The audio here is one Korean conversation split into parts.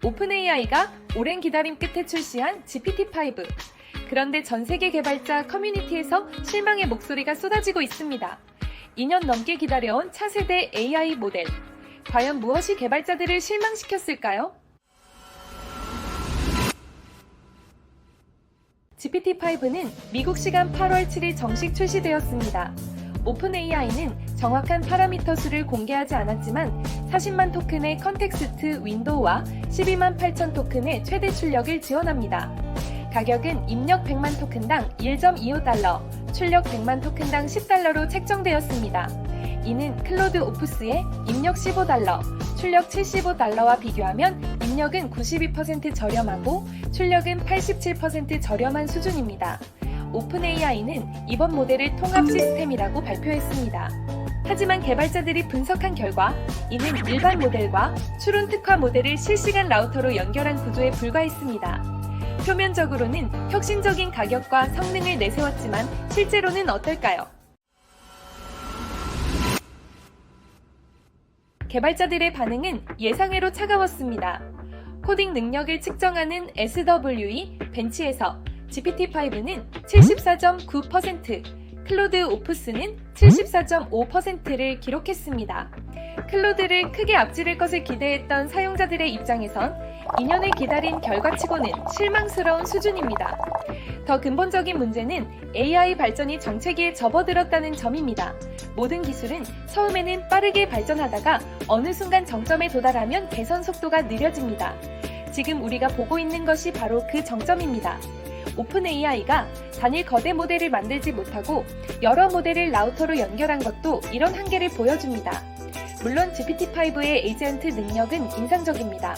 오픈AI가 오랜 기다림 끝에 출시한 GPT-5. 그런데 전 세계 개발자 커뮤니티에서 실망의 목소리가 쏟아지고 있습니다. 2년 넘게 기다려온 차세대 AI 모델. 과연 무엇이 개발자들을 실망시켰을까요? GPT-5는 미국 시간 8월 7일 정식 출시되었습니다. 오픈AI는 정확한 파라미터 수를 공개하지 않았지만 40만 토큰의 컨텍스트 윈도우와 12만 8천 토큰의 최대 출력을 지원합니다. 가격은 입력 100만 토큰당 1.25달러, 출력 100만 토큰당 10달러로 책정되었습니다. 이는 클로드 오프스의 입력 15달러, 출력 75달러와 비교하면 입력은 92% 저렴하고 출력은 87% 저렴한 수준입니다. 오픈AI는 이번 모델을 통합 시스템이라고 발표했습니다. 하지만 개발자들이 분석한 결과 이는 일반 모델과 추론 특화 모델을 실시간 라우터로 연결한 구조에 불과했습니다. 표면적으로는 혁신적인 가격과 성능을 내세웠지만 실제로는 어떨까요? 개발자들의 반응은 예상외로 차가웠습니다. 코딩 능력을 측정하는 SWE 벤치에서 GPT-5는 74.9%, 클로드 오프스는 74.5%를 기록했습니다. 클로드를 크게 앞지를 것을 기대했던 사용자들의 입장에선 2년을 기다린 결과치고는 실망스러운 수준입니다. 더 근본적인 문제는 AI 발전이 정체기에 접어들었다는 점입니다. 모든 기술은 처음에는 빠르게 발전하다가 어느 순간 정점에 도달하면 개선 속도가 느려집니다. 지금 우리가 보고 있는 것이 바로 그 정점입니다. 오픈AI가 단일 거대 모델을 만들지 못하고 여러 모델을 라우터로 연결한 것도 이런 한계를 보여줍니다. 물론 GPT-5의 에이전트 능력은 인상적입니다.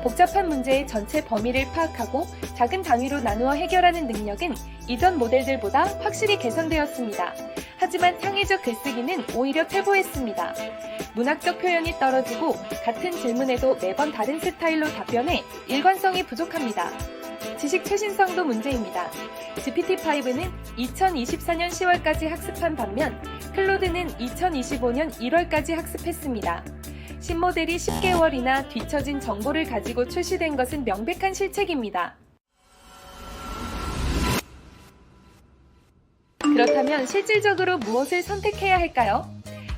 복잡한 문제의 전체 범위를 파악하고 작은 단위로 나누어 해결하는 능력은 이전 모델들보다 확실히 개선되었습니다. 하지만 창의적 글쓰기는 오히려 퇴보했습니다. 문학적 표현이 떨어지고 같은 질문에도 매번 다른 스타일로 답변해 일관성이 부족합니다. 지식 최신성도 문제입니다. GPT-5는 2024년 10월까지 학습한 반면 클로드는 2025년 1월까지 학습했습니다. 신모델이 10개월이나 뒤처진 정보를 가지고 출시된 것은 명백한 실책입니다. 그렇다면 실질적으로 무엇을 선택해야 할까요?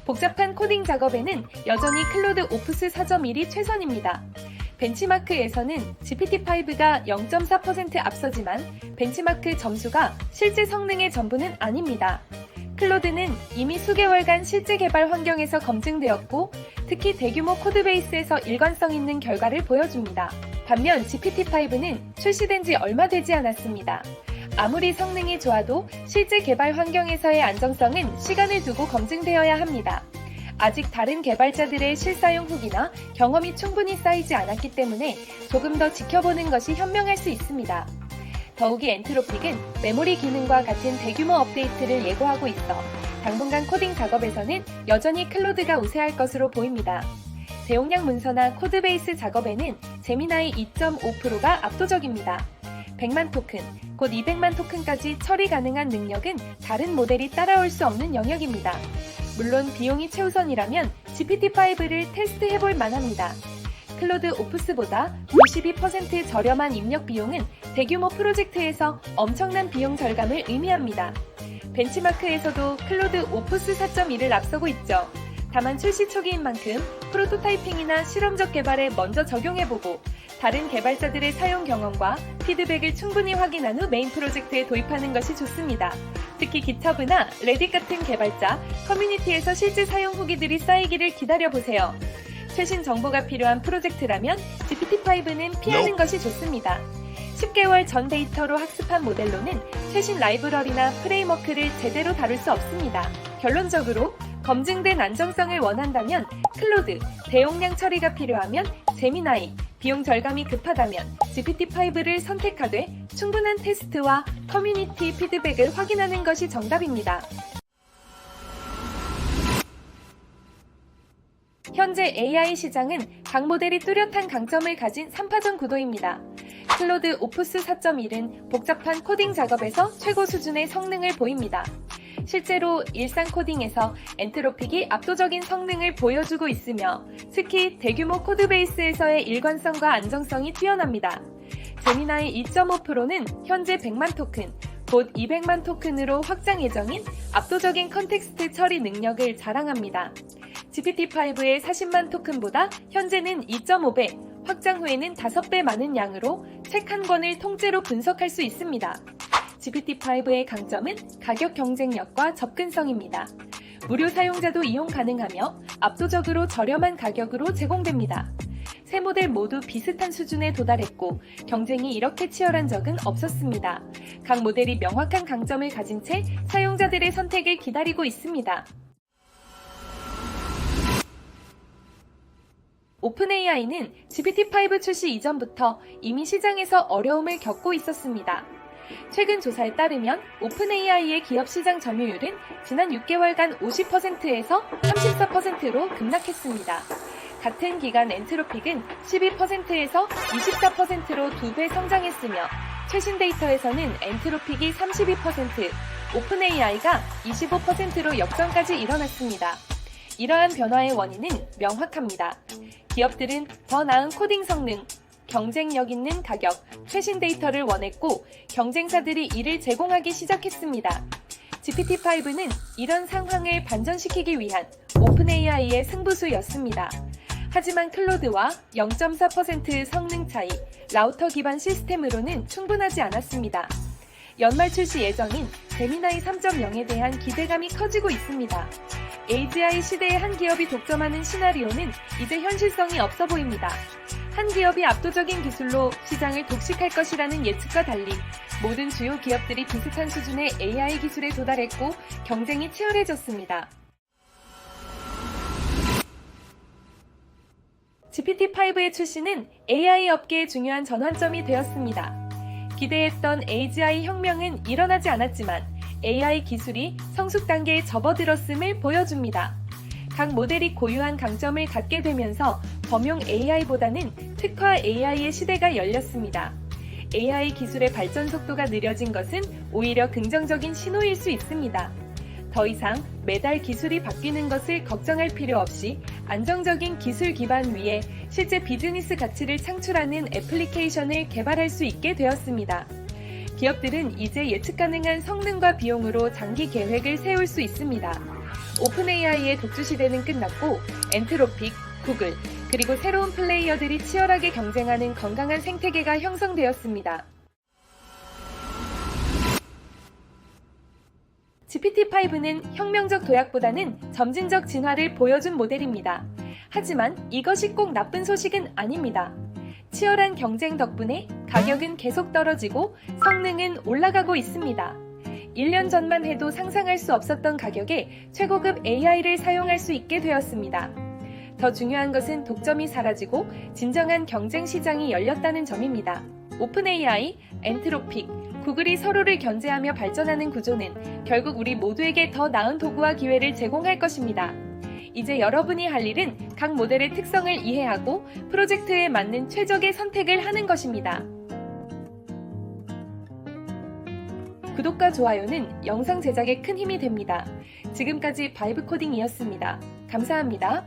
복잡한 코딩 작업에는 여전히 클로드 오프스 4.1이 최선입니다. 벤치마크에서는 GPT-5가 0.4% 앞서지만 벤치마크 점수가 실제 성능의 전부는 아닙니다. 클로드는 이미 수개월간 실제 개발 환경에서 검증되었고 특히 대규모 코드베이스에서 일관성 있는 결과를 보여줍니다. 반면 GPT-5는 출시된 지 얼마 되지 않았습니다. 아무리 성능이 좋아도 실제 개발 환경에서의 안정성은 시간을 두고 검증되어야 합니다. 아직 다른 개발자들의 실사용 후기나 경험이 충분히 쌓이지 않았기 때문에 조금 더 지켜보는 것이 현명할 수 있습니다. 더욱이 엔트로픽은 메모리 기능과 같은 대규모 업데이트를 예고하고 있어 당분간 코딩 작업에서는 여전히 클로드가 우세할 것으로 보입니다. 대용량 문서나 코드베이스 작업에는 제미나이 2.5%가 압도적입니다. 100만 토큰, 곧 200만 토큰까지 처리 가능한 능력은 다른 모델이 따라올 수 없는 영역입니다. 물론 비용이 최우선이라면 GPT-5를 테스트해볼 만합니다. 클로드 오프스보다 92% 저렴한 입력 비용은 대규모 프로젝트에서 엄청난 비용 절감을 의미합니다. 벤치마크에서도 클로드 오프스 4.1을 앞서고 있죠. 다만 출시 초기인 만큼 프로토타이핑이나 실험적 개발에 먼저 적용해보고 다른 개발자들의 사용 경험과 피드백을 충분히 확인한 후 메인 프로젝트에 도입하는 것이 좋습니다. 특히 GitHub나 레딧 같은 개발자 커뮤니티에서 실제 사용 후기들이 쌓이기를 기다려보세요. 최신 정보가 필요한 프로젝트라면 GPT-5는 피하는 것이 좋습니다. 10개월 전 데이터로 학습한 모델로는 최신 라이브러리나 프레임워크를 제대로 다룰 수 없습니다. 결론적으로 검증된 안정성을 원한다면 클로드, 대용량 처리가 필요하면 제미나이, 비용 절감이 급하다면 GPT-5를 선택하되 충분한 테스트와 커뮤니티 피드백을 확인하는 것이 정답입니다. 현재 AI 시장은 각 모델이 뚜렷한 강점을 가진 3파전 구도입니다. 클로드 오프스 4.1은 복잡한 코딩 작업에서 최고 수준의 성능을 보입니다. 실제로 일상 코딩에서 엔트로픽이 압도적인 성능을 보여주고 있으며 특히 대규모 코드베이스에서의 일관성과 안정성이 뛰어납니다. 제미나이 2.5 프로는 현재 100만 토큰, 곧 200만 토큰으로 확장 예정인 압도적인 컨텍스트 처리 능력을 자랑합니다. GPT-5의 40만 토큰보다 현재는 2.5배, 확장 후에는 5배 많은 양으로 책 한 권을 통째로 분석할 수 있습니다. GPT-5의 강점은 가격 경쟁력과 접근성입니다. 무료 사용자도 이용 가능하며 압도적으로 저렴한 가격으로 제공됩니다. 세 모델 모두 비슷한 수준에 도달했고 경쟁이 이렇게 치열한 적은 없었습니다. 각 모델이 명확한 강점을 가진 채 사용자들의 선택을 기다리고 있습니다. 오픈AI는 GPT-5 출시 이전부터 이미 시장에서 어려움을 겪고 있었습니다. 최근 조사에 따르면 오픈AI의 기업 시장 점유율은 지난 6개월간 50%에서 34%로 급락했습니다. 같은 기간 엔트로픽은 12%에서 24%로 2배 성장했으며 최신 데이터에서는 엔트로픽이 32%, 오픈AI가 25%로 역전까지 일어났습니다. 이러한 변화의 원인은 명확합니다. 기업들은 더 나은 코딩 성능, 경쟁력 있는 가격, 최신 데이터를 원했고 경쟁사들이 이를 제공하기 시작했습니다. GPT-5는 이런 상황을 반전시키기 위한 오픈AI의 승부수였습니다. 하지만 클로드와 0.4% 성능 차이, 라우터 기반 시스템으로는 충분하지 않았습니다. 연말 출시 예정인 제미나이 3.0에 대한 기대감이 커지고 있습니다. AGI 시대의 한 기업이 독점하는 시나리오는 이제 현실성이 없어 보입니다. 한 기업이 압도적인 기술로 시장을 독식할 것이라는 예측과 달리 모든 주요 기업들이 비슷한 수준의 AI 기술에 도달했고 경쟁이 치열해졌습니다. GPT-5의 출시는 AI 업계의 중요한 전환점이 되었습니다. 기대했던 AGI 혁명은 일어나지 않았지만 AI 기술이 성숙 단계에 접어들었음을 보여줍니다. 각 모델이 고유한 강점을 갖게 되면서 범용 AI보다는 특화 AI의 시대가 열렸습니다. AI 기술의 발전 속도가 느려진 것은 오히려 긍정적인 신호일 수 있습니다. 더 이상 매달 기술이 바뀌는 것을 걱정할 필요 없이 안정적인 기술 기반 위에 실제 비즈니스 가치를 창출하는 애플리케이션을 개발할 수 있게 되었습니다. 기업들은 이제 예측 가능한 성능과 비용으로 장기 계획을 세울 수 있습니다. 오픈AI의 독주 시대는 끝났고 엔트로픽, 구글, 그리고 새로운 플레이어들이 치열하게 경쟁하는 건강한 생태계가 형성되었습니다. GPT-5는 혁명적 도약보다는 점진적 진화를 보여준 모델입니다. 하지만 이것이 꼭 나쁜 소식은 아닙니다. 치열한 경쟁 덕분에 가격은 계속 떨어지고 성능은 올라가고 있습니다. 1년 전만 해도 상상할 수 없었던 가격에 최고급 AI를 사용할 수 있게 되었습니다. 더 중요한 것은 독점이 사라지고 진정한 경쟁 시장이 열렸다는 점입니다. 오픈AI, 엔트로픽, 구글이 서로를 견제하며 발전하는 구조는 결국 우리 모두에게 더 나은 도구와 기회를 제공할 것입니다. 이제 여러분이 할 일은 각 모델의 특성을 이해하고 프로젝트에 맞는 최적의 선택을 하는 것입니다. 구독과 좋아요는 영상 제작에 큰 힘이 됩니다. 지금까지 바이브 코딩이었습니다. 감사합니다.